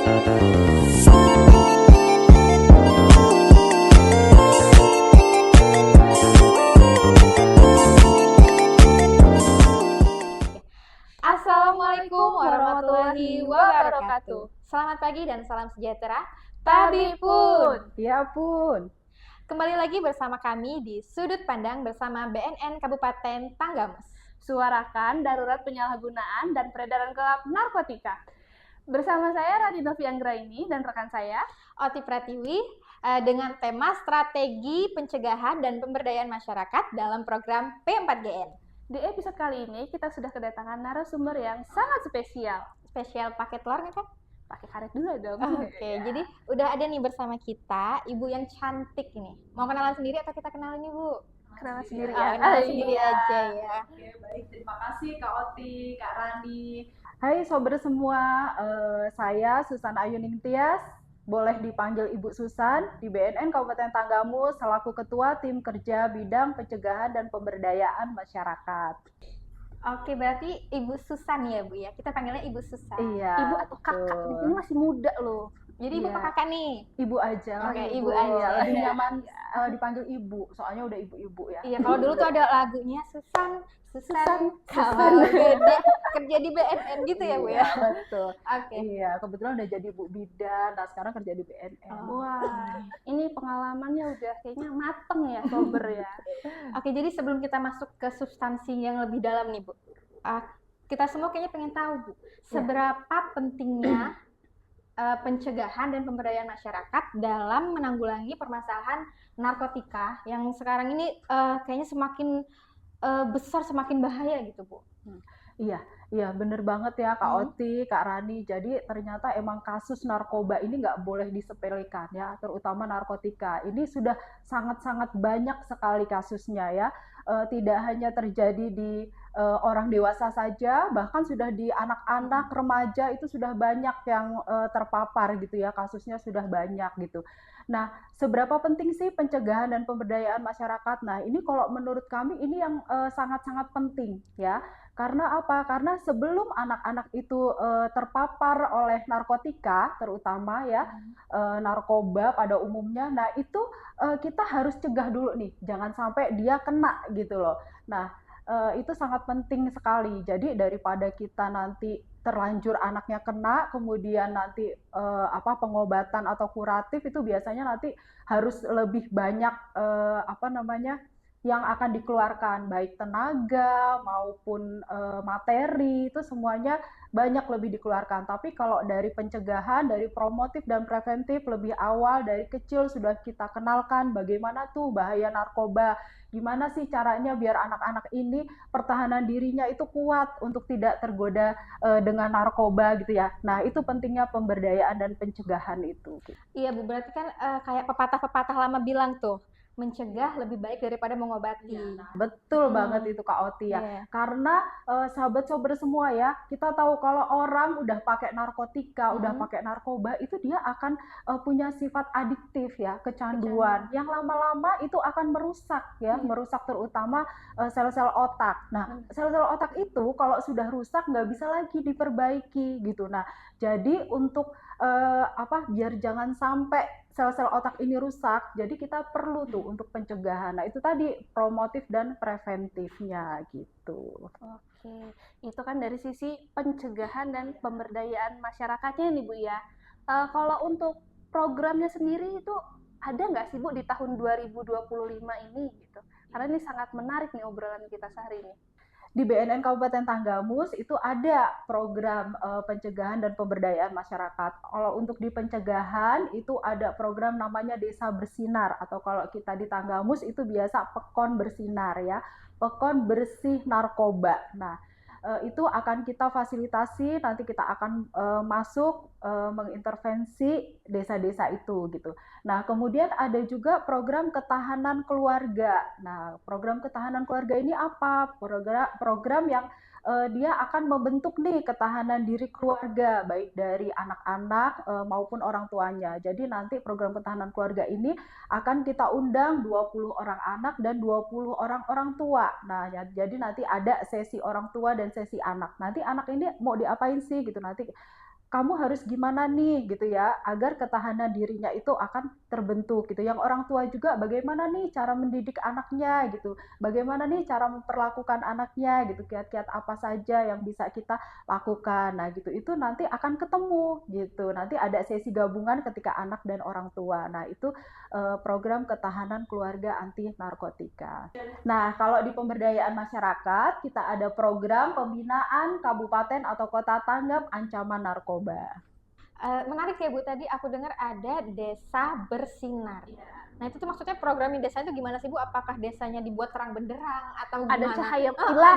Assalamualaikum warahmatullahi wabarakatuh. Selamat pagi dan salam sejahtera. Tabi pun. Ya pun. Kembali lagi bersama kami di Sudut Pandang bersama BNN Kabupaten Tanggamus. Suarakan darurat penyalahgunaan dan peredaran gelap narkotika. Bersama saya Radhi Novi Anggraini dan rekan saya Oti Pratiwi dengan tema strategi pencegahan dan pemberdayaan masyarakat dalam program P4GN. Di episode kali ini kita sudah kedatangan narasumber yang sangat spesial. Spesial pakai telur nih kan? Pakai karet dulu dong. Oke, jadi udah ada nih bersama kita ibu yang cantik ini. Mau kenalan sendiri atau kita kenalin ibu? Kenalan sendiri ya. Kenalan sendiri aja ya. Oke, baik. Terima kasih Kak Oti, Kak Rani. Hai sobat semua, saya Susan Ayuning Tias. Boleh dipanggil Ibu Susan di BNN Kabupaten Tanggamus selaku Ketua Tim Kerja Bidang Pencegahan dan Pemberdayaan Masyarakat. Oke, berarti Ibu Susan ya Bu ya? Kita panggilnya Ibu Susan. Iya. Ibu atau kakak, ini masih muda loh. Jadi Ibu apa kakak nih? Ibu aja. Oke, Ibu aja. Lebih nyaman dipanggil Ibu, soalnya udah ibu-ibu ya. Iya, kalau dulu tuh ada lagunya Susan kalau beda kerja di BNN gitu ya Bu ya? Betul. Oke. Iya, kebetulan udah jadi Bu Bidan, nah sekarang kerja di BNN. Wah, ini pengalamannya udah kayaknya mateng ya, sober ya. Oke, jadi sebelum kita masuk ke substansi yang lebih dalam nih Bu, kita semua kayaknya pengen tahu Bu, seberapa pentingnya pencegahan dan pemberdayaan masyarakat dalam menanggulangi permasalahan narkotika yang sekarang ini kayaknya semakin besar, semakin bahaya gitu Bu. Iya bener banget ya Kak Oti, Kak Rani. Jadi ternyata emang kasus narkoba ini nggak boleh disepelekan ya, terutama narkotika. Ini sudah sangat-sangat banyak sekali kasusnya ya. Tidak hanya terjadi di orang dewasa saja, bahkan sudah di anak-anak, remaja itu sudah banyak yang terpapar gitu ya, kasusnya sudah banyak gitu. Nah, seberapa penting sih pencegahan dan pemberdayaan masyarakat? Nah, ini kalau menurut kami ini yang sangat-sangat penting ya. Karena apa? Karena sebelum anak-anak itu terpapar oleh narkotika, terutama ya narkoba pada umumnya, nah itu kita harus cegah dulu nih, jangan sampai dia kena gitu loh. Nah, itu sangat penting sekali. Jadi daripada kita nanti terlanjur anaknya kena, kemudian nanti pengobatan atau kuratif itu biasanya nanti harus lebih banyak yang akan dikeluarkan, baik tenaga maupun materi, itu semuanya banyak lebih dikeluarkan. Tapi kalau dari pencegahan, dari promotif dan preventif lebih awal dari kecil sudah kita kenalkan bagaimana tuh bahaya narkoba, gimana sih caranya biar anak-anak ini pertahanan dirinya itu kuat untuk tidak tergoda dengan narkoba gitu ya. Nah itu pentingnya pemberdayaan dan pencegahan itu. Iya Bu, berarti kan kayak pepatah-pepatah lama bilang tuh, mencegah lebih baik daripada mengobati. Ya, betul banget itu Kak Oti ya. Karena sahabat-sahabat semua ya, kita tahu kalau orang udah pakai narkotika, udah pakai narkoba, itu dia akan punya sifat adiktif ya, kecanduan. Yang lama-lama itu akan merusak ya, merusak terutama sel-sel otak. Nah, sel-sel otak itu kalau sudah rusak nggak bisa lagi diperbaiki gitu. Nah, jadi untuk biar jangan sampai sel-sel otak ini rusak, jadi kita perlu tuh untuk pencegahan. Nah itu tadi promotif dan preventifnya gitu. Oke, itu kan dari sisi pencegahan dan pemberdayaan masyarakatnya nih Bu ya. Kalau untuk programnya sendiri itu ada nggak sih Bu di tahun 2025 ini gitu? Karena ini sangat menarik nih obrolan kita sehari ini. Di BNN Kabupaten Tanggamus itu ada program pencegahan dan pemberdayaan masyarakat. Kalau untuk di pencegahan itu ada program namanya Desa Bersinar, atau kalau kita di Tanggamus itu biasa Pekon Bersinar ya, Pekon Bersih Narkoba. Nah itu akan kita fasilitasi, nanti kita akan masuk mengintervensi desa-desa itu gitu. Nah kemudian ada juga program ketahanan keluarga. Nah program ketahanan keluarga ini apa? Program yang dia akan membentuk nih ketahanan diri keluarga, baik dari anak-anak maupun orang tuanya. Jadi nanti program ketahanan keluarga ini akan kita undang 20 orang anak dan 20 orang tua. Nah, jadi nanti ada sesi orang tua dan sesi anak. Nanti anak ini mau diapain sih gitu, nanti kamu harus gimana nih gitu ya, agar ketahanan dirinya itu akan terbentuk gitu. Yang orang tua juga bagaimana nih cara mendidik anaknya gitu, bagaimana nih cara memperlakukan anaknya gitu, kiat-kiat apa saja yang bisa kita lakukan. Nah gitu, itu nanti akan ketemu gitu. Nanti ada sesi gabungan ketika anak dan orang tua. Nah itu program ketahanan keluarga anti narkotika. Nah, kalau di pemberdayaan masyarakat, kita ada program pembinaan kabupaten atau kota tanggap ancaman narkoba. Menarik ya Bu, tadi aku dengar ada desa bersinar. Nah itu tuh maksudnya program di desa itu gimana sih Bu? Apakah desanya dibuat terang benderang atau Ada gimana? cahaya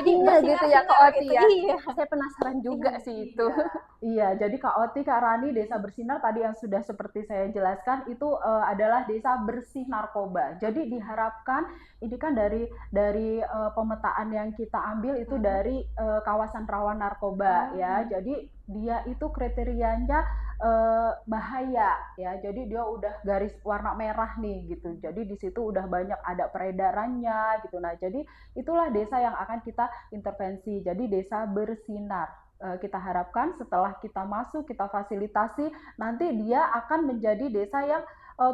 Jadi ilahinya gitu ya Kak bersinar-sinar Oti gitu. ya. Iya. Saya penasaran juga sih itu. Iya, jadi Kak Oti, Kak Rani, desa bersinar tadi yang sudah seperti saya jelaskan itu adalah desa bersih narkoba. Jadi diharapkan ini kan dari pemetaan yang kita ambil itu dari kawasan rawan narkoba ya. Jadi dia itu kriterianya bahaya ya. Jadi dia udah garis warna merah nih gitu. Jadi di situ udah banyak ada peredarannya gitu. Nah, jadi itulah desa yang akan kita intervensi. Jadi desa bersinar. Kita harapkan setelah kita masuk, kita fasilitasi, nanti dia akan menjadi desa yang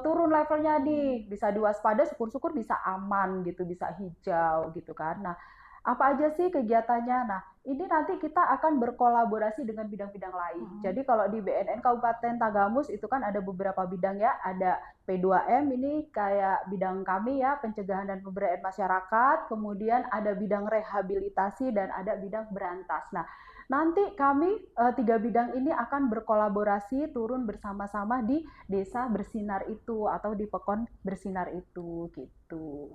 turun levelnya nih, bisa diwaspada, syukur-syukur bisa aman gitu, bisa hijau gitu kan. Nah, apa aja sih kegiatannya? Nah, ini nanti kita akan berkolaborasi dengan bidang-bidang lain. Jadi kalau di BNN Kabupaten Tanggamus itu kan ada beberapa bidang ya, ada P2M ini kayak bidang kami ya, pencegahan dan pemberdayaan masyarakat, kemudian ada bidang rehabilitasi dan ada bidang berantas. Nah, nanti kami 3 bidang ini akan berkolaborasi turun bersama-sama di desa bersinar itu atau di pekon bersinar itu gitu.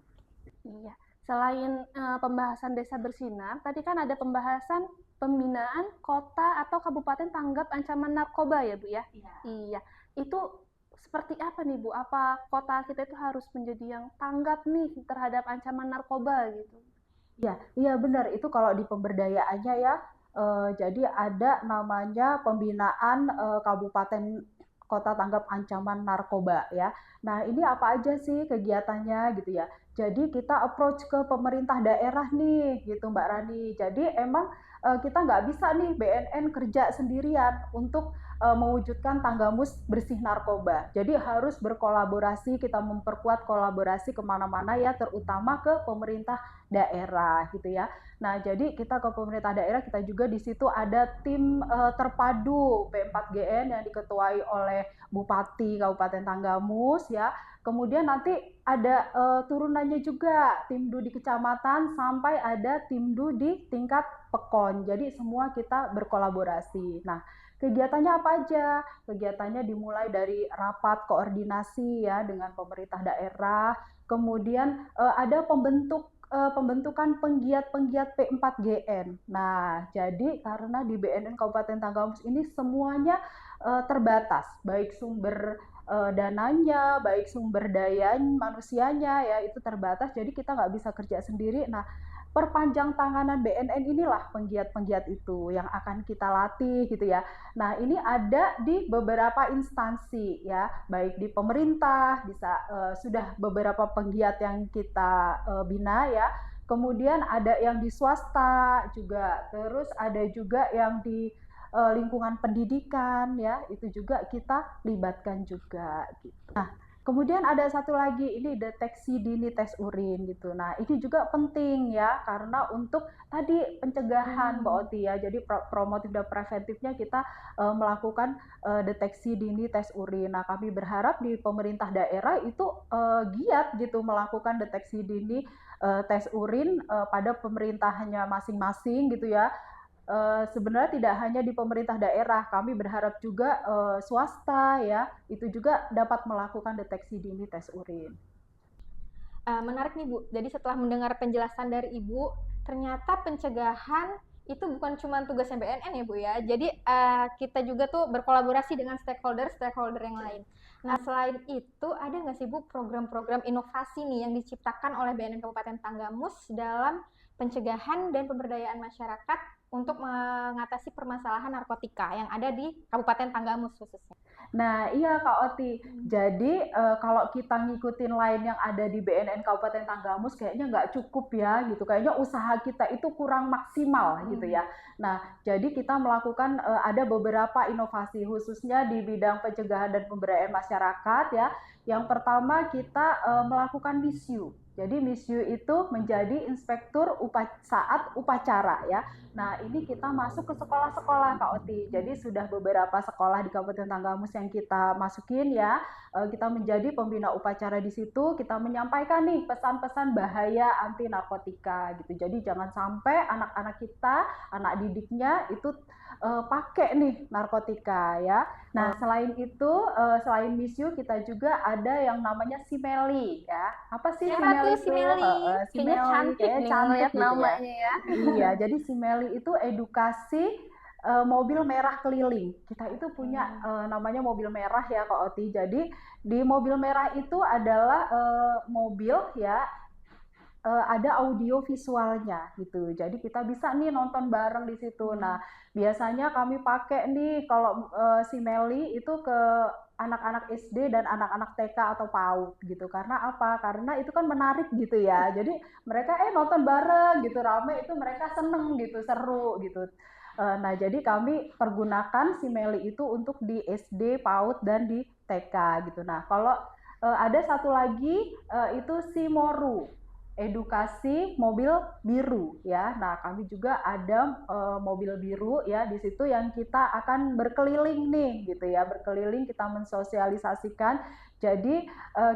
Iya. Selain pembahasan desa bersinar, tadi kan ada pembahasan pembinaan kota atau kabupaten tanggap ancaman narkoba ya Bu ya? Iya. Itu seperti apa nih Bu? Apa kota kita itu harus menjadi yang tanggap nih terhadap ancaman narkoba gitu? Iya benar. Itu kalau di pemberdayaannya ya, jadi ada namanya pembinaan kabupaten kota tanggap ancaman narkoba ya. Nah ini apa aja sih kegiatannya gitu ya. Jadi kita approach ke pemerintah daerah nih gitu Mbak Rani. Jadi emang kita nggak bisa nih BNN kerja sendirian untuk mewujudkan Tanggamus bersih narkoba. Jadi harus berkolaborasi, kita memperkuat kolaborasi kemana-mana ya, terutama ke pemerintah daerah gitu ya. Nah, jadi kita ke pemerintah daerah, kita juga di situ ada tim terpadu P4GN yang diketuai oleh Bupati Kabupaten Tanggamus ya. Kemudian nanti ada turunannya juga, Timdu di kecamatan sampai ada Timdu di tingkat Pekon. Jadi semua kita berkolaborasi. Nah, kegiatannya apa aja? Kegiatannya dimulai dari rapat koordinasi ya dengan pemerintah daerah, kemudian ada pembentukan penggiat-penggiat P4GN. Nah, jadi karena di BNN Kabupaten Tanggamus ini semuanya terbatas, baik sumber dananya, baik sumber daya manusianya ya itu terbatas. Jadi kita nggak bisa kerja sendiri. Nah, perpanjang tanganan BNN inilah penggiat-penggiat itu yang akan kita latih gitu ya. Nah, ini ada di beberapa instansi ya, baik di pemerintah, bisa sudah beberapa penggiat yang kita bina ya. Kemudian ada yang di swasta juga, terus ada juga yang di lingkungan pendidikan ya, itu juga kita libatkan juga gitu. Nah, kemudian ada satu lagi, ini deteksi dini tes urin gitu. Nah, ini juga penting ya, karena untuk tadi pencegahan Mbak Oti ya, jadi promotif dan preventifnya kita melakukan deteksi dini tes urin. Nah, kami berharap di pemerintah daerah itu giat gitu melakukan deteksi dini tes urin pada pemerintahannya masing-masing gitu ya. Sebenarnya tidak hanya di pemerintah daerah, kami berharap juga swasta ya, itu juga dapat melakukan deteksi dini tes urin. Menarik nih Bu, jadi setelah mendengar penjelasan dari Ibu, ternyata pencegahan itu bukan cuma tugasnya BNN ya Bu ya, jadi kita juga tuh berkolaborasi dengan stakeholder yang lain. Nah selain itu ada nggak sih Bu program-program inovasi nih yang diciptakan oleh BNN Kabupaten Tanggamus dalam pencegahan dan pemberdayaan masyarakat untuk mengatasi permasalahan narkotika yang ada di Kabupaten Tanggamus khususnya? Nah, iya Kak Oti. Jadi kalau kita ngikutin lain yang ada di BNN Kabupaten Tanggamus kayaknya nggak cukup ya gitu. Kayaknya usaha kita itu kurang maksimal gitu ya. Nah, jadi kita melakukan ada beberapa inovasi khususnya di bidang pencegahan dan pemberdayaan masyarakat ya. Yang pertama kita melakukan MISYU. Jadi MISYU itu menjadi inspektur saat upacara ya. Nah, ini kita masuk ke sekolah-sekolah Kak Oti. Jadi sudah beberapa sekolah di Kabupaten Tanggamus yang kita masukin ya. Kita menjadi pembina upacara di situ, kita menyampaikan nih pesan-pesan bahaya anti narkotika gitu. Jadi jangan sampai anak-anak kita, anak didiknya itu pakai nih narkotika ya. Nah, selain itu, selain MISYU kita juga ada yang namanya Simeli ya. Apa sih Siapa tuh Simeli itu? Simeli? Kayaknya Simeli cantik kayaknya nih cantik Ngeliat gitu ya. namanya ya. Iya, jadi Simeli itu edukasi mobil merah keliling. Kita itu punya namanya mobil merah ya Kak Oti. Jadi di mobil merah itu adalah mobil ya ada audio visualnya gitu. Jadi kita bisa nih nonton bareng di situ. Nah, biasanya kami pakai nih kalau si Meli itu ke anak-anak SD dan anak-anak TK atau PAUD gitu. Karena apa? Karena itu kan menarik gitu ya. Jadi mereka nonton bareng gitu, rame itu mereka seneng gitu, seru gitu. Nah, jadi kami pergunakan si Meli itu untuk di SD, PAUD dan di TK gitu. Nah, kalau ada satu lagi itu si Moru, edukasi mobil biru ya. Nah, kami juga ada mobil biru ya di situ yang kita akan berkeliling nih gitu ya, berkeliling kita mensosialisasikan. Jadi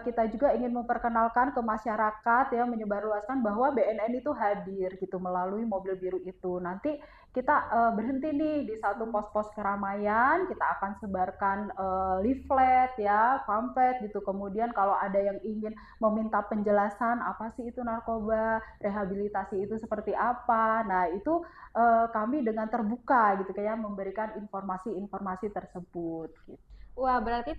kita juga ingin memperkenalkan ke masyarakat ya, menyebarluaskan bahwa BNN itu hadir gitu melalui mobil biru itu. Nanti kita berhenti nih di satu pos-pos keramaian, kita akan sebarkan leaflet ya, pamflet gitu. Kemudian kalau ada yang ingin meminta penjelasan apa sih itu narkoba, rehabilitasi itu seperti apa. Nah, itu kami dengan terbuka gitu kayak memberikan informasi-informasi tersebut gitu. Wah, berarti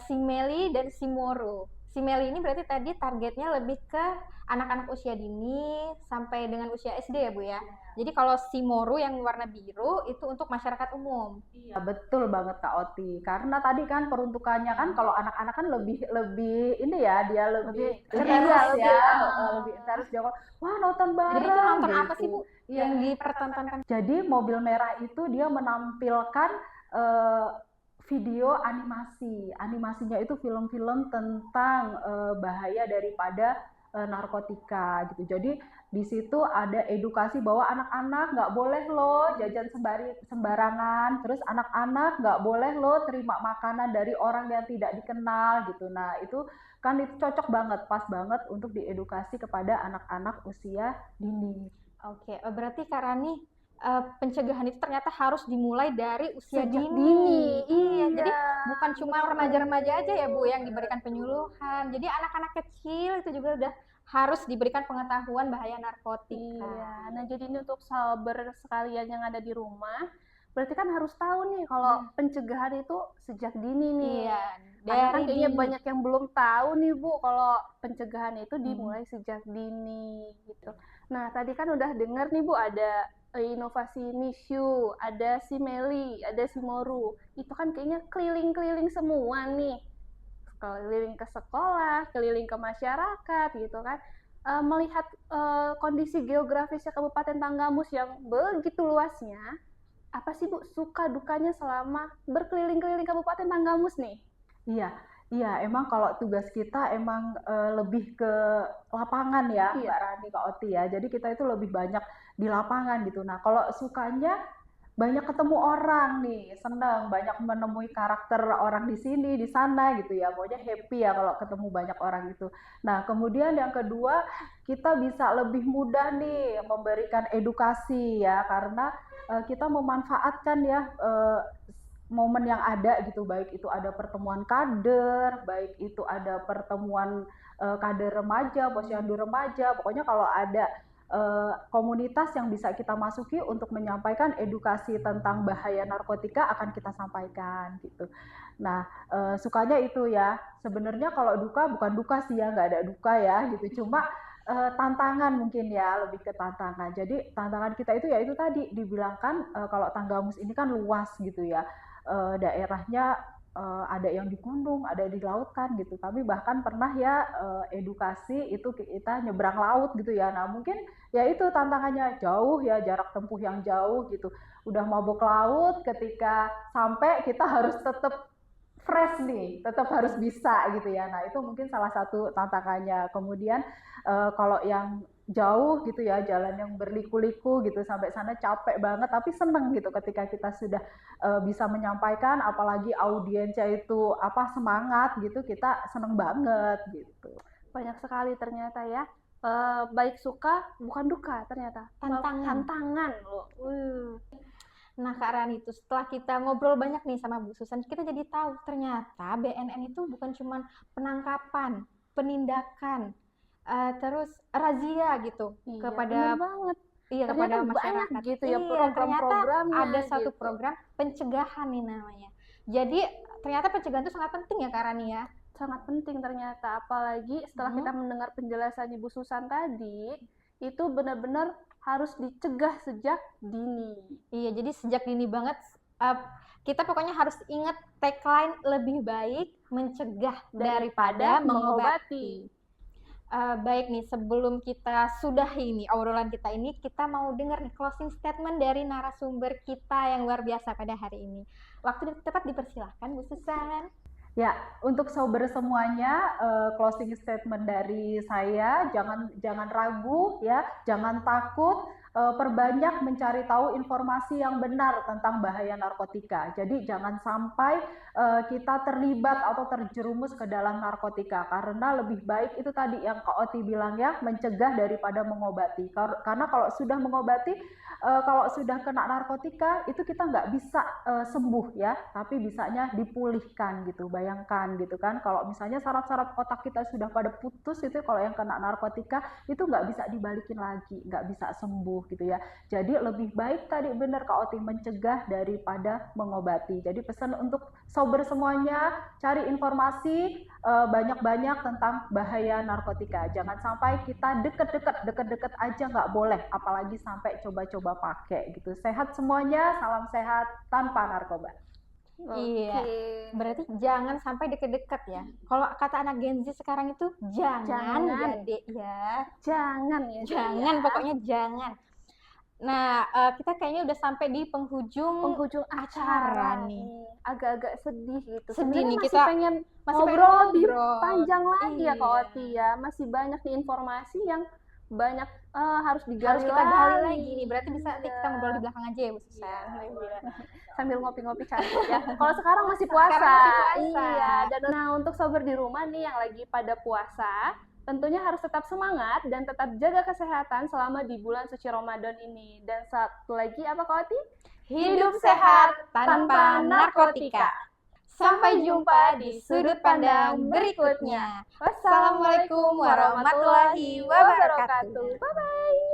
si Meli dan si Moro. Si Meli ini berarti tadi targetnya lebih ke anak-anak usia dini sampai dengan usia SD ya Bu ya. Jadi kalau si Moro yang warna biru itu untuk masyarakat umum. Iya, betul banget Kak Oti. Karena tadi kan peruntukannya kan kalau anak-anak kan lebih ini ya, dia lebih ceria, intens ya, lebih intens dia wah nonton Jadi itu bareng nonton apa gitu. sih Bu Iya. yang dipertontonkan? Jadi mobil merah itu dia menampilkan video animasi. Animasinya itu film-film tentang bahaya daripada narkotika gitu. Jadi di situ ada edukasi bahwa anak-anak nggak boleh loh jajan sembarangan. Terus anak-anak nggak boleh loh terima makanan dari orang yang tidak dikenal gitu. Nah itu kan itu cocok banget, pas banget untuk diedukasi kepada anak-anak usia dini. Oke, berarti Kak Rani pencegahan itu ternyata harus dimulai dari usia Sejak dini. dini. Iya, jadi bukan cuma remaja-remaja aja ya Bu yang diberikan penyuluhan. Jadi anak-anak kecil itu juga udah harus diberikan pengetahuan bahaya narkotika. Iya, nah jadi ini untuk sahabat sekalian yang ada di rumah, berarti kan harus tahu nih kalau pencegahan itu sejak dini nih. Iya, Karena kan dari kayaknya dini. banyak yang belum tahu nih Bu kalau pencegahan itu dimulai sejak dini gitu. Nah, tadi kan udah dengar nih Bu ada inovasi MISYU, ada si Meli, ada si Moru. Itu kan kayaknya keliling-keliling semua nih. Keliling ke sekolah, keliling ke masyarakat gitu kan. Melihat kondisi geografisnya Kabupaten Tanggamus yang begitu luasnya, apa sih Bu suka dukanya selama berkeliling-keliling Kabupaten Tanggamus nih? Iya, emang kalau tugas kita emang lebih ke lapangan ya, Iya. Mbak Rani, Kak Oti ya. Jadi kita itu lebih banyak di lapangan gitu. Nah, kalau sukanya banyak ketemu orang nih, seneng, banyak menemui karakter orang di sini, di sana gitu ya. Pokoknya happy ya kalau ketemu banyak orang itu. Nah, kemudian yang kedua, kita bisa lebih mudah nih memberikan edukasi ya, karena kita memanfaatkan ya momen yang ada gitu, baik itu ada pertemuan kader, baik itu ada pertemuan kader remaja, posyandu remaja, pokoknya kalau ada komunitas yang bisa kita masuki untuk menyampaikan edukasi tentang bahaya narkotika akan kita sampaikan gitu. Nah, sukanya itu ya. Sebenarnya kalau duka bukan duka sih ya, nggak ada duka ya gitu. Cuma tantangan mungkin ya, lebih ke tantangan. Jadi tantangan kita itu ya itu tadi dibilangkan kalau Tanggamus ini kan luas gitu ya. Daerahnya ada yang di gunung, ada di laut kan gitu. Kami bahkan pernah ya edukasi itu kita nyebrang laut gitu ya. Nah mungkin ya itu tantangannya jauh ya, jarak tempuh yang jauh gitu. Udah mabuk laut, ketika sampai kita harus tetap fresh nih, tetap harus bisa gitu ya. Nah itu mungkin salah satu tantangannya. Kemudian kalau yang jauh gitu ya, jalan yang berliku-liku gitu, sampai sana capek banget, tapi seneng gitu ketika kita sudah bisa menyampaikan, apalagi audiensnya itu semangat gitu, kita seneng banget gitu. Banyak sekali ternyata ya. Baik suka bukan duka ternyata. Tantangan loh. Nah Kak Rani, itu setelah kita ngobrol banyak nih sama Bu Susan, kita jadi tahu ternyata BNN itu bukan cuma penangkapan, penindakan, terus razia gitu kepada bener banget. kepada masyarakat banyak gitu ya program-programnya. Ada satu gitu. program pencegahan nih namanya. Jadi ternyata pencegahan itu sangat penting ya Kak Rani ya. Sangat penting ternyata, apalagi setelah kita mendengar penjelasan Ibu Susan tadi, itu benar-benar harus dicegah sejak dini. Iya, jadi sejak dini banget kita pokoknya harus ingat tagline lebih baik mencegah daripada mengobati. Baik nih, sebelum kita sudahi nih obrolan kita ini, kita mau dengar nih closing statement dari narasumber kita yang luar biasa pada hari ini. Waktu tepat dipersilahkan Bu Susan. Ya, untuk sober semuanya, closing statement dari saya, jangan ragu ya, jangan takut, perbanyak mencari tahu informasi yang benar tentang bahaya narkotika. Jadi jangan sampai kita terlibat atau terjerumus ke dalam narkotika, karena lebih baik itu tadi yang Kak Oti bilang ya, mencegah daripada mengobati. Karena kalau sudah mengobati, kalau sudah kena narkotika itu kita nggak bisa sembuh ya, tapi bisanya dipulihkan gitu. Bayangkan gitu kan, kalau misalnya saraf-saraf otak kita sudah pada putus itu, kalau yang kena narkotika itu nggak bisa dibalikin lagi, nggak bisa sembuh gitu ya. Jadi lebih baik tadi benar Kak Oti, mencegah daripada mengobati. Jadi pesan untuk sober semuanya, cari informasi banyak-banyak tentang bahaya narkotika. Jangan sampai kita deket-deket aja nggak boleh, apalagi sampai coba-coba pakai gitu. Sehat semuanya, salam sehat tanpa narkoba. Iya, berarti jangan sampai deket-deket ya. Kalau kata anak Gen Z sekarang itu jangan ya Dek ya. Jangan, pokoknya jangan. Nah, kita kayaknya udah sampai di penghujung acara nih. Agak-agak sedih gitu. Sedih nih, Sebenarnya kita masih pengen ngobrol lebih panjang lagi ya Kak Oti ya. Masih banyak nih informasi yang banyak harus digali kita gali lagi nih. Berarti bisa nanti kita ngobrol di belakang aja ya Bu Susan. Sambil ngopi-ngopi cantik ya. Kalau sekarang masih puasa. Iya. Dan untuk sober di rumah nih yang lagi pada puasa, tentunya harus tetap semangat dan tetap jaga kesehatan selama di bulan suci Ramadan ini. Dan satu lagi apa Kak Oti? Hidup sehat tanpa narkotika. Sampai jumpa di sudut pandang berikutnya. Wassalamualaikum warahmatullahi wabarakatuh. Bye-bye.